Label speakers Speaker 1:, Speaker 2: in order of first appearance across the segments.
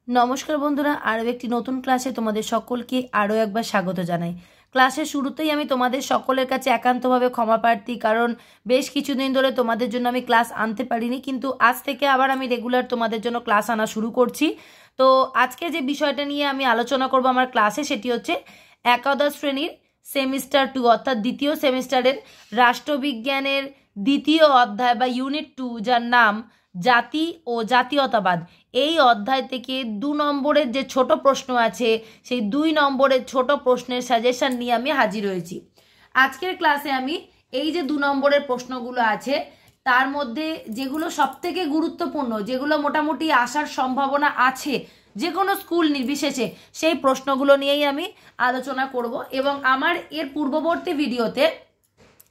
Speaker 1: নমস্কার বন্ধুরা, আরও একটি নতুন ক্লাসে তোমাদের সকলকে আরও একবার স্বাগত জানাই। ক্লাসের শুরুতেই আমি তোমাদের সকলের কাছে একান্তভাবে ক্ষমা প্রার্থী, কারণ বেশ কিছুদিন ধরে তোমাদের জন্য আমি ক্লাস আনতে পারিনি, কিন্তু আজ থেকে আবার আমি রেগুলার তোমাদের জন্য ক্লাস আনা শুরু করছি। তো আজকে যে বিষয়টা নিয়ে আমি আলোচনা করব আমার ক্লাসে, সেটি হচ্ছে একাদশ শ্রেণীর সেমিস্টার 2 অর্থাৎ দ্বিতীয় সেমিস্টারের রাষ্ট্রবিজ্ঞানের দ্বিতীয় অধ্যায় বা ইউনিট 2, যার নাম জাতি ও জাতীয়তাবাদ। এই অধ্যায় থেকে 2 নম্বরের যে ছোট প্রশ্ন আছে, সেই 2 নম্বরের ছোট প্রশ্নের সাজেশন নিয়ে আমি হাজির হয়েছি আজকের ক্লাসে। আমি এই যে 2 নম্বরের প্রশ্নগুলো আছে, তার মধ্যে যেগুলো সবথেকে গুরুত্বপূর্ণ, যেগুলো মোটামুটি আসার সম্ভাবনা আছে যে কোনো স্কুল নির্বিশেষে, সেই প্রশ্নগুলো নিয়েই আমি আলোচনা করব। এবং আমার এর পূর্ববর্তী ভিডিওতে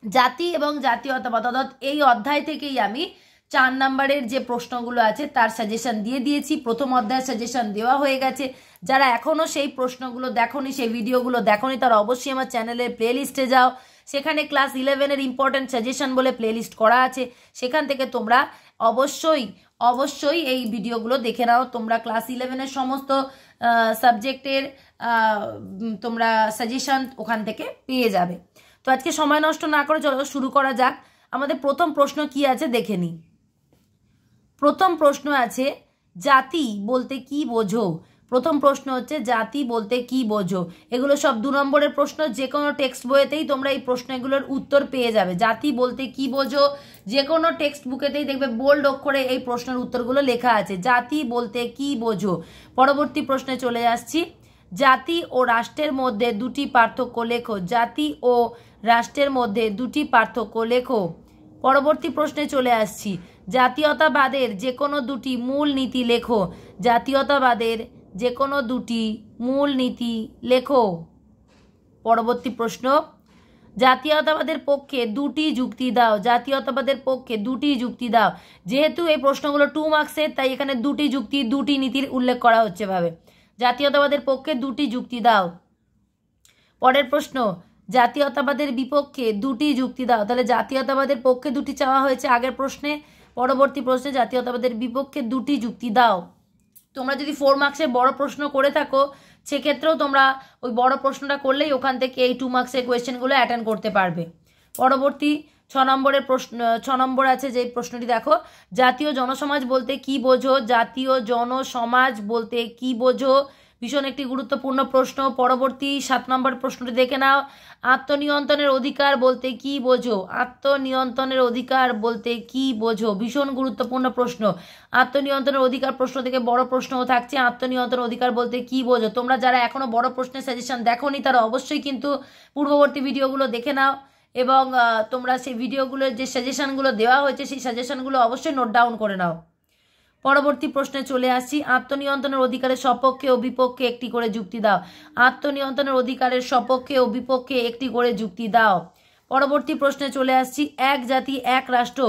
Speaker 1: জাতি এবং জাতীয়তাবাদ অর্থাৎ এই অধ্যায় থেকেই আমি 4 নম্বরের যে প্রশ্নগুলো আছে তার সাজেশন দিয়ে দিয়েছি। প্রথম অধ্যায়ের সাজেশন দেওয়া হয়ে গেছে। যারা এখনও সেই প্রশ্নগুলো দেখোনি, সেই ভিডিওগুলো দেখোনি, তারা অবশ্যই আমার চ্যানেলের প্লেলিস্টে যাও। সেখানে ক্লাস 11-এর ইম্পর্টেন্ট সাজেশন বলে প্লেলিস্ট করা আছে, সেখান থেকে তোমরা অবশ্যই এই ভিডিওগুলো দেখে নাও। তোমরা ক্লাস 11-এর সমস্ত সাবজেক্টের তোমরা সাজেশন ওখান থেকে পেয়ে যাবে। তো আজকে সময় নষ্ট না করে চলো শুরু করা যাক। আমাদের প্রথম প্রশ্ন কি আছে দেখে নিই। প্রথম প্রশ্ন আছে, জাতি বলতে কি বোঝো? প্রথম প্রশ্ন হচ্ছে জাতি বলতে কি বোঝো। এগুলো সব 2 নম্বরের প্রশ্ন। যে কোনো টেক্সট বইয়েতেই তোমরা এই প্রশ্নগুলোর উত্তর পেয়ে যাবে। জাতি বলতে কি বোঝো, যে কোনো টেক্সট বুকেতেই দেখবে বোল্ড অক্ষরে এই প্রশ্নের উত্তরগুলো লেখা আছে। জাতি বলতে কি বোঝো। পরবর্তী প্রশ্নে চলে আসছি, জাতি ও রাষ্ট্রের মধ্যে 2টি পার্থক্য লেখো। জাতি ও রাষ্ট্রের মধ্যে 2টি পার্থক্য লেখো। পরবর্তী প্রশ্নে চলে আসছি, জাতীয়তাবাদের যে কোনো 2টি মূল নীতি লেখো। জাতীয়তাবাদের যে কোনো 2টি মূল নীতি লেখো। পরবর্তী প্রশ্ন, জাতীয়তাবাদের পক্ষে 2টি যুক্তি দাও। জাতীয়তাবাদের পক্ষে 2টি যুক্তি দাও। যেহেতু এই প্রশ্নগুলো 2 মার্কসের, তাই এখানে 2টি যুক্তি 2টি নীতির উল্লেখ করা হচ্ছে ভাবে। জাতীয়তাবাদের পক্ষে 2টি যুক্তি দাও। পরের প্রশ্ন, জাতীয়তাবাদের বিপক্ষে 2টি যুক্তি দাও। তাহলে জাতীয়তাবাদের পক্ষে 2টি চাওয়া হয়েছে আগের প্রশ্নে, পরবর্তী প্রশ্নে জাতীয়তাবাদের বিপক্ষে 2টি যুক্তি দাও। তোমরা যদি 4 মার্কসের বড় প্রশ্ন করে থাকো, সেক্ষেত্রেও তোমরা ওই বড় প্রশ্নটা করলেই ওখান থেকে এই 2 মার্কসের কোয়েশ্চেনগুলো অ্যাটেন্ড করতে পারবে। পরবর্তী 6 নম্বরের প্রশ্ন, 6 নম্বর আছে যে প্রশ্নটি দেখো, জাতীয় জনসমাজ বলতে কি বোঝো? জাতীয় জনসমাজ বলতে কি বোঝো? ভীষণ একটি গুরুত্বপূর্ণ প্রশ্ন। পরবর্তী 7 নম্বর প্রশ্নটি দেখে নাও, আত্মনিয়ন্ত্রণের অধিকার বলতে কি বোঝো? আত্মনিয়ন্ত্রণের অধিকার বলতে কি বোঝো? ভীষণ গুরুত্বপূর্ণ প্রশ্ন। আত্মনিয়ন্ত্রণের অধিকার প্রশ্ন থেকে বড় প্রশ্নও থাকছে, আত্মনিয়ন্ত্রণের অধিকার বলতে কি বোঝো। তোমরা যারা এখনো বড় প্রশ্নের সাজেশন দেখোনি, তারা অবশ্যই কিন্তু পূর্ববর্তী ভিডিওগুলো দেখে নাও এবং তোমরা সেই ভিডিওগুলোর যে সাজেশনগুলো দেওয়া হয়েছে, সেই সাজেশনগুলো অবশ্যই নোট ডাউন করে নাও। পরবর্তী প্রশ্নে চলে আসছি, আত্মনিয়ন্ত্রণের অধিকারের সপক্ষে ও বিপক্ষে একটি করে যুক্তি দাও। আত্মনিয়ন্ত্রণের অধিকারের সপক্ষে ও বিপক্ষে একটি করে যুক্তি দাও। পরবর্তী প্রশ্নে চলে আসছি, এক জাতি এক রাষ্ট্র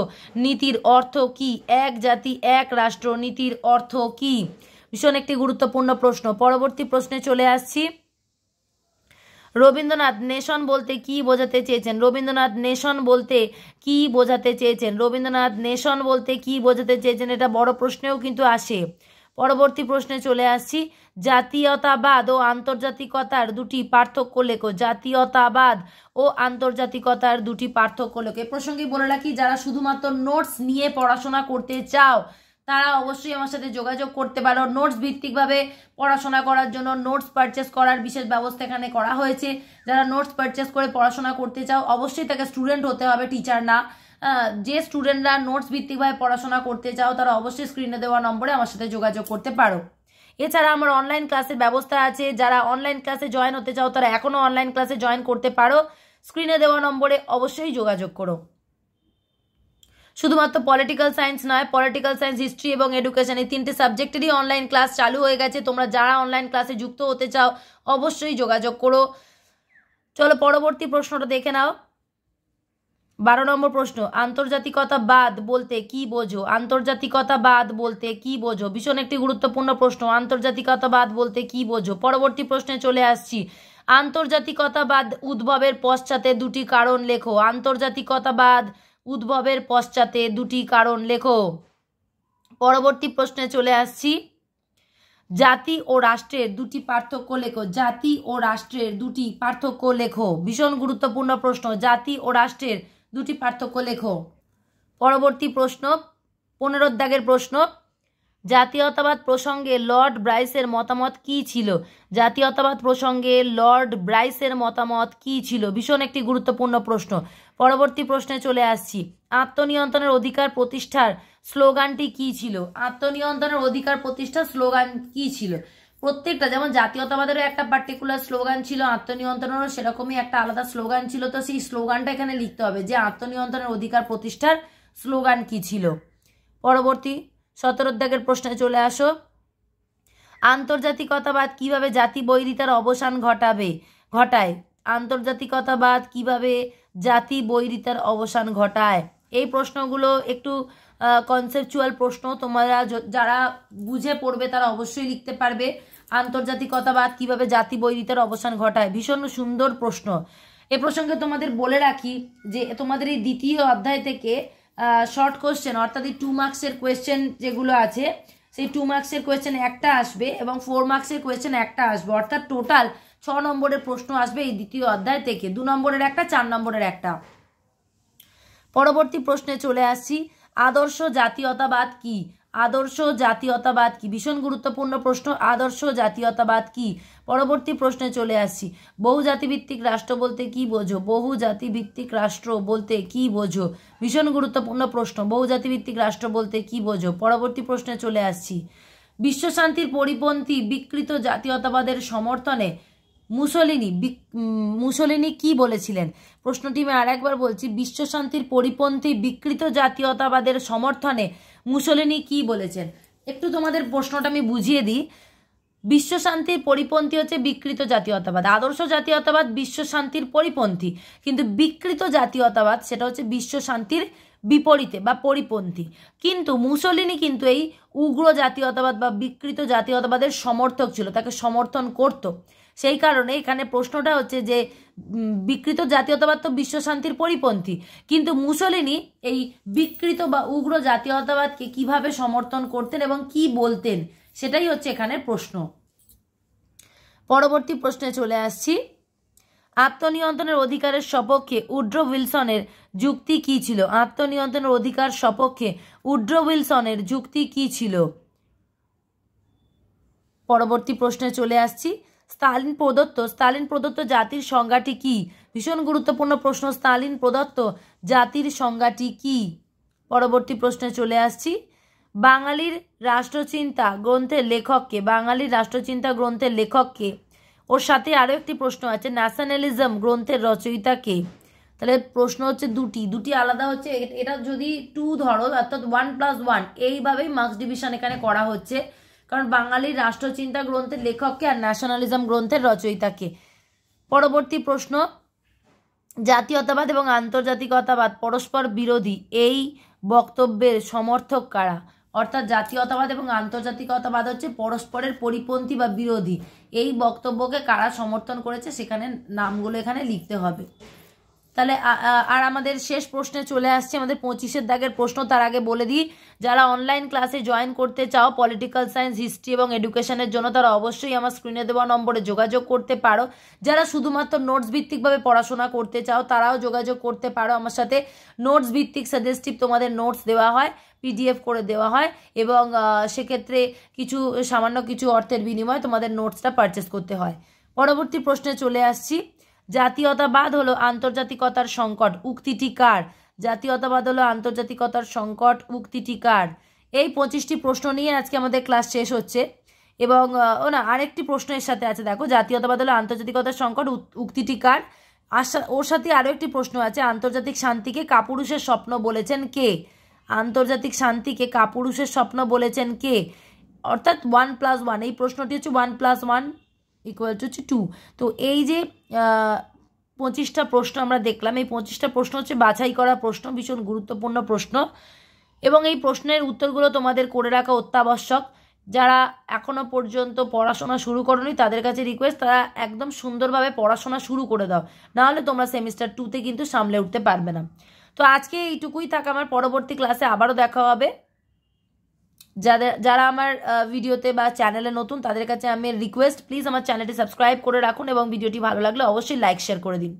Speaker 1: নীতির অর্থ কি? এক জাতি এক রাষ্ট্র নীতির অর্থ কি? ভীষণ একটি গুরুত্বপূর্ণ প্রশ্ন। পরবর্তী প্রশ্নে চলে আসছি, রবীন্দ্রনাথ নেশন বলতে কি বোঝাতে চেয়েছেন? রবীন্দ্রনাথ নেশন বলতে কি বোঝাতে চেয়েছেন? রবীন্দ্রনাথ নেশন বলতে কি বোঝাতে চেয়েছেন? এটা বড় প্রশ্নেও কিন্তু আসে। পরবর্তী প্রশ্নে চলে আসছি, জাতীয়তাবাদ ও আন্তর্জাতিকতার 2টি পার্থক্য লেখো। জাতীয়তাবাদ ও আন্তর্জাতিকতার 2টি পার্থক্য লেখো। এ প্রসঙ্গে বলে রাখি, যারা শুধুমাত্র নোটস নিয়ে পড়াশোনা করতে চাও, তারা অবশ্যই আমার সাথে যোগাযোগ করতে পারো। নোটস ভিত্তিকভাবে পড়াশোনা করার জন্য নোটস পারচেস করার বিশেষ ব্যবস্থা এখানে করা হয়েছে। যারা নোটস পারচেস করে পড়াশোনা করতে চাও, অবশ্যই তাকে স্টুডেন্ট হতে হবে, টিচার না। যে স্টুডেন্টরা নোটস ভিত্তিকভাবে পড়াশোনা করতে চাও, তারা অবশ্যই স্ক্রিনে দেওয়া নম্বরে আমার সাথে যোগাযোগ করতে পারো। এছাড়া আমার অনলাইন ক্লাসের ব্যবস্থা আছে। যারা অনলাইন ক্লাসে জয়েন হতে চাও, তারা এখনও অনলাইন ক্লাসে জয়েন করতে পারো। স্ক্রিনে দেওয়া নম্বরে অবশ্যই যোগাযোগ করো। শুধুমাত্র পলিটিক্যাল সায়েন্স নয়, পলিটিক্যাল সায়েন্স, হিস্ট্রি এবং এডুকেশন, এই 3টে সাবজেক্টেরই অনলাইন ক্লাস চালু হয়ে গেছে। তোমরা যারা অনলাইন ক্লাসে যুক্ত হতে চাও, অবশ্যই যোগাযোগ করো। চলো পরবর্তী প্রশ্নটা দেখে নাও। 12 নম্বর প্রশ্ন, আন্তর্জাতিকতাবাদ বলতে কি বোঝো? আন্তর্জাতিকতাবাদ বলতে কি বোঝো? ভীষণ একটি গুরুত্বপূর্ণ প্রশ্ন। আন্তর্জাতিকতাবাদ বলতে কি বোঝো? পরবর্তী প্রশ্নে চলে আসছি, আন্তর্জাতিকতাবাদ উদ্ভবের পশ্চাতে 2টি কারণ লেখো। আন্তর্জাতিকতাবাদ উদ্ভবের পশ্চাতে 2টি কারণ লেখো। পরবর্তী প্রশ্নে চলে আসছি, জাতি ও রাষ্ট্রের দুটি পার্থক্য লেখো। জাতি ও রাষ্ট্রের দুটি পার্থক্য লেখো। ভীষণ গুরুত্বপূর্ণ প্রশ্ন, জাতি ও রাষ্ট্রের দুটি পার্থক্য লেখো। পরবর্তী প্রশ্ন 15 দাগের প্রশ্ন, জাতীয়তাবাদ প্রসঙ্গে লর্ড ব্রাইসের মতামত কী ছিল? জাতীয়তাবাদ প্রসঙ্গে লর্ড ব্রাইসের মতামত কী ছিল? ভীষণ একটি গুরুত্বপূর্ণ প্রশ্ন। পরবর্তী প্রশ্নে চলে আসছি, আত্মনিয়ন্ত্রণের অধিকার প্রতিষ্ঠার স্লোগানটি কী ছিল? আত্মনিয়ন্ত্রণের অধিকার প্রতিষ্ঠার স্লোগান কী ছিল? প্রত্যেকটা, যেমন জাতীয়তাবাদেরও একটা পার্টিকুলার স্লোগান ছিল, আত্মনিয়ন্ত্রণেরও সেরকমই একটা আলাদা স্লোগান ছিল। তো সেই স্লোগানটা এখানে লিখতে হবে যে আত্মনিয়ন্ত্রণের অধিকার প্রতিষ্ঠার স্লোগান কী ছিল। পরবর্তী 17 দাগের প্রশ্নে চলে আসো, আন্তর্জাতিকতাবাদ কিভাবে জাতি বৈরিতার অবসান ঘটায়? আন্তর্জাতিকতাবাদ কিভাবে জাতি বৈরিতার অবসান ঘটায়? এই প্রশ্নগুলো একটু কনসেপচুয়াল প্রশ্ন, তোমরা যারা বুঝে পড়বে তারা অবশ্যই লিখতে পারবে। আন্তর্জাতিকতাবাদ কিভাবে জাতি বৈরিতার অবসান ঘটায়, ভীষণ সুন্দর প্রশ্ন। এ প্রসঙ্গে তোমাদের বলে রাখি যে তোমাদের এই দ্বিতীয় অধ্যায় থেকে শর্ট কোয়েশ্চেন, অর্থাৎ এই 2 মার্কসের কোয়েশ্চেন যেগুলো আছে, সেই 2 মার্কসের কোয়েশ্চেন একটা আসবে এবং 4 মার্কসের কোয়েশ্চেন একটা আসবে, অর্থাৎ টোটাল 6 নম্বরের প্রশ্ন আসবে এই দ্বিতীয় অধ্যায় থেকে। 2 নম্বরের একটা, 4 নম্বরের একটা। পরবর্তী প্রশ্নে চলে আসছি, আদর্শ জাতীয়তাবাদ কি? আদর্শ জাতীয়তাবাদ কি? ভীষণ গুরুত্বপূর্ণ প্রশ্ন, আদর্শ জাতীয়তাবাদ কি? পরবর্তী প্রশ্নে চলে আসছি, বহুজাতিভিত্তিক রাষ্ট্র বলতে কি বোঝো? বহুজাতিভিত্তিক রাষ্ট্র বলতে কি বোঝো? ভীষণ গুরুত্বপূর্ণ প্রশ্ন, বহুজাতিভিত্তিক রাষ্ট্র বলতে কি বোঝো? পরবর্তী প্রশ্নে চলে আসছি, বিশ্বশান্তির পরিপন্থী বিকৃত জাতীয়তাবাদের সমর্থনে মুসোলিনি কি বলেছিলেন? প্রশ্নটি আমি আরেকবার বলছি, বিশ্বশান্তির পরিপন্থী বিকৃত জাতীয়তাবাদের সমর্থনে মুসোলিনি কি বলেছেন? একটু তোমাদের প্রশ্নটা আমি বুঝিয়ে দিই। বিশ্বশান্তির পরিপন্থী হচ্ছে বিকৃত জাতীয়তাবাদ, আদর্শ জাতীয়তাবাদ বিশ্বশান্তির পরিপন্থী, কিন্তু বিকৃত জাতীয়তাবাদ সেটা হচ্ছে বিশ্বশান্তির বিপরীতে বা পরিপন্থী। কিন্তু মুসোলিনি কিন্তু এই উগ্র জাতীয়তাবাদ বা বিকৃত জাতীয়তাবাদের সমর্থক ছিল, তাকে সমর্থন করত। সেই কারণে এখানে প্রশ্নটা হচ্ছে যে বিকৃত জাতীয়তাবাদ তো বিশ্বশান্তির পরিপন্থী, কিন্তু মুসোলিনি এই বিকৃত বা উগ্র জাতীয়তাবাদকে কিভাবে সমর্থন করতেন এবং কি বলতেন, সেটাই হচ্ছে এখানে প্রশ্ন। পরবর্তী প্রশ্নে চলে আসছি, আত্মনিয়ন্ত্রণের অধিকারের সপক্ষে উড্রো উইলসনের যুক্তি কি ছিল? আত্মনিয়ন্ত্রণের অধিকার সপক্ষে উড্রো উইলসনের যুক্তি কি ছিল? পরবর্তী প্রশ্নে চলে আসছি, স্টালিন প্রদত্ত জাতির সংজ্ঞাটি কি? ভীষণ গুরুত্বপূর্ণ প্রশ্ন, স্টালিন প্রদত্ত জাতির সংজ্ঞাটি কি? পরবর্তী প্রশ্নে চলে আসছি, বাঙালির রাষ্ট্রচিন্তা গ্রন্থের লেখককে? বাঙালির রাষ্ট্রচিন্তা গ্রন্থের লেখককে? ওর সাথে আরও একটি প্রশ্ন আছে, ন্যাশনালিজম গ্রন্থের রচয়িতাকে? তাহলে প্রশ্ন হচ্ছে দুটি আলাদা হচ্ছে, এটা যদি 2 ধরো অর্থাৎ 1+1 এইভাবেই মার্কস ডিভিশন এখানে করা হচ্ছে, কারণ বাঙালির রাষ্ট্রচিন্তা গ্রন্থের লেখককে আর ন্যাশনালিজম গ্রন্থের রচয়িতাকে। পরবর্তী প্রশ্ন, জাতীয়তাবাদ এবং আন্তর্জাতিকতাবাদ পরস্পর বিরোধী এই বক্তব্যের সমর্থক কারা? অর্থাৎ জাতীয়তাবাদ এবং আন্তর্জাতিকতাবাদ হচ্ছে পরস্পরের পরিপন্থী বা বিরোধী, এই বক্তব্যকে কারা সমর্থন করেছে সেখানে নামগুলো এখানে লিখতে হবে। তাহলে আর আমাদের শেষ প্রশ্নে চলে আসছে, আমাদের 25 দাগের প্রশ্ন। তার আগে বলে দিই, যারা অনলাইন ক্লাসে জয়েন করতে চাও পলিটিক্যাল সায়েন্স, হিস্ট্রি এবং এডুকেশনের জন্য, তারা অবশ্যই আমার স্ক্রিনে দেওয়া নম্বরে যোগাযোগ করতে পারো। যারা শুধুমাত্র নোটস ভিত্তিকভাবে পড়াশোনা করতে চাও তারাও যোগাযোগ করতে পারো আমার সাথে। নোটস ভিত্তিক সাজেস্টিভ তোমাদের নোটস দেওয়া হয়, PDF করে দেওয়া হয় এবং সেক্ষেত্রে সামান্য কিছু অর্থের বিনিময়ে তোমাদের নোটসটা পারচেস করতে হয়। পরবর্তী প্রশ্নে চলে আসছি, জাতীয়তাবাদ হলো আন্তর্জাতিকতার সংকট, উক্তিটি কার? জাতীয়তাবাদ হলো আন্তর্জাতিকতার সংকট, উক্তিটি কার? এই 25টি প্রশ্ন নিয়ে আজকে আমাদের ক্লাস শেষ হচ্ছে এবং আরেকটি প্রশ্ন এর সাথে আছে, দেখো, জাতীয়তাবাদ হলো আন্তর্জাতিকতার সংকট, উক্তিটি কার? ওর সাথে আরও একটি প্রশ্ন আছে, আন্তর্জাতিক শান্তিকে কাপুরুষের স্বপ্ন বলেছেন কে? আন্তর্জাতিক শান্তিকে কাপুরুষের স্বপ্ন বলেছেন কে? অর্থাৎ 1+1, এই প্রশ্নটি হচ্ছে 1+1 = 2। তো এই যে 25টা প্রশ্ন আমরা দেখলাম, এই 25টা প্রশ্ন হচ্ছে বাছাই করা প্রশ্ন, ভীষণ গুরুত্বপূর্ণ প্রশ্ন এবং এই প্রশ্নের উত্তরগুলো তোমাদের করে রাখা অত্যাবশ্যক। যারা এখনও পর্যন্ত পড়াশোনা শুরু করোনি তাদের কাছে রিকোয়েস্ট, তারা একদম সুন্দরভাবে পড়াশোনা শুরু করে দাও, নাহলে তোমরা সেমিস্টার 2তে কিন্তু সামলে উঠতে পারবে না। তো আজকে এইটুকুই থাক, আমার পরবর্তী ক্লাসে আবারও দেখা হবে। যারা আমার ভিডিওতে বা চ্যানেলে নতুন তাদের কাছে আমি রিকোয়েস্ট, প্লিজ আমার চ্যানেলটি সাবস্ক্রাইব করে রাখুন এবং ভিডিওটি ভালো লাগলে অবশ্যই লাইক শেয়ার করে দিন।